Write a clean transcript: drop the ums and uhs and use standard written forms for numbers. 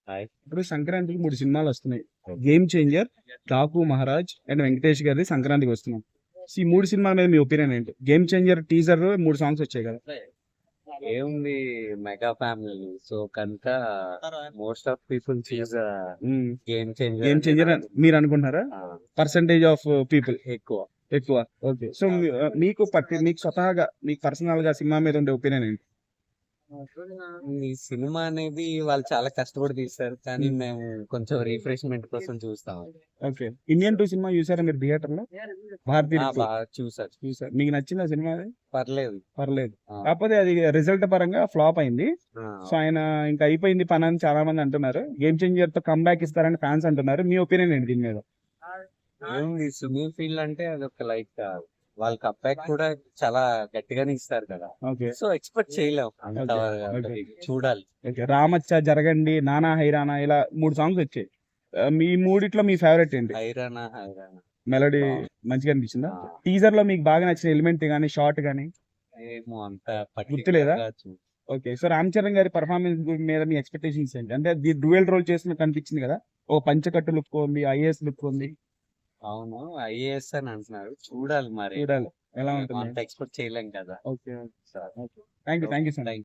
Hi. ఇప్పుడు సంక్రాంతికి 3 సినిమాలు వస్తున్నాయి. 'Game changer', 'Daaku Maharaj' and 'Venkatesh' గారిది సంక్రాంతికి వస్తున్నాం. సో, ఈ 3 సినిమాల మీద మీ ఒపీనియన్ ఏంటి? 'గేమ్ చేంజర్' టీజర్ 3 సాంగ్స్ వచ్చాయి కదా! ఏముంది, మెగా ఫ్యామిలీ. సో కనుక మోస్ట్ ఆఫ్ పీపుల్ చూస్ హ్మ్. గేమ్ చేంజర్ 'గేమ్ చేంజర్' అని మీరు అనుకుంటున్నారా? పర్సెంటేజ్ ఆఫ్ పీపుల్ ఎక్కువ. ఎక్కువ. ఓకే. సో, మీకు స్వతహాగా మీకు పర్సనల్‌గా సినిమా మీద ఉండే ఒపీనియన్ ఏంటి? ఈ సినిమా అనేది వాళ్ళు చాలా కష్టపడి తీస్తారు, కానీ హ్మ్. మేము కొంచెం రిఫ్రెష్మెంట్ కోసం చూస్తాం. ఓకే. 'ఇండియన్ 2' సినిమా చూసారా మీరు థియేటర్‌లో? 'భారతీయ 2' బాగా చూసారు. చూసారు. మీకు నచ్చిందా సినిమా అది? పర్లేదు. పర్లేదు. ఆ, కాకపోతే అది రిజల్ట్ పరంగా ఫ్లాప్ అయింది. ఆ. సో, ఆయన ఇంక అయిపోయింది పనని చాలా మంది అంటున్నారు. 'గేమ్ చేంజర్'తో కమ్‌బ్యాక్ ఇస్తారని ఫ్యాన్స్ అంటున్నారు. మీ ఒపీనియన్ ఏంటి దీని మీద? ఏముంది, సునీల్ ఫీల్డ్ అంటే అదొక లైక్ వాళ్ళ కప్బ్యాక్ కూడా చాలా గట్టిగానే ఇస్తారు కదా. ఓకే. సో ఎక్స్పెక్ట్ చేయలేం అంత. ఓకే. చూడాలి. ఓకే. 'రామచ్చ', 'జరగండి', 'నానా హైరానా' ఇలా 3 సాంగ్స్ వచ్చాయి. మీ మూడిట్లో మీ ఫేవరెట్ ఏంటి? హైరానా హైరానా మెలోడీ బాగుంది. మంచిగా అనిపించిందా? ఆ, టీజర్‌లో మీకు బాగా నచ్చిన ఎలిమెంట్ గాని, షాట్ గాని ఏమో అంత గుర్తులేదా? పర్టికులర్ గా ఓకే. సో, 'రామ్ చరణ్' గారి పెర్ఫార్మెన్స్ మీద మీ ఎక్స్‌పెక్టేషన్స్ ఏంటి? అంటే డ్యూయల్ రోల్ చేసినట్టు అనిపించింది కదా! ఓ పంచెకట్టు లుక్ ఉంది, ఐఏఎస్ లుక్ ఉంది. అవును, ఐఏఎస్ అని అంటున్నారు, చూడాలి మరి. చూడాలి ఎలా మేము ఉంటుంది. అంత ఎక్స్పెక్ట్ చేయలేం కదా. Okay. So, okay. Thank you. Thank you so much. Thank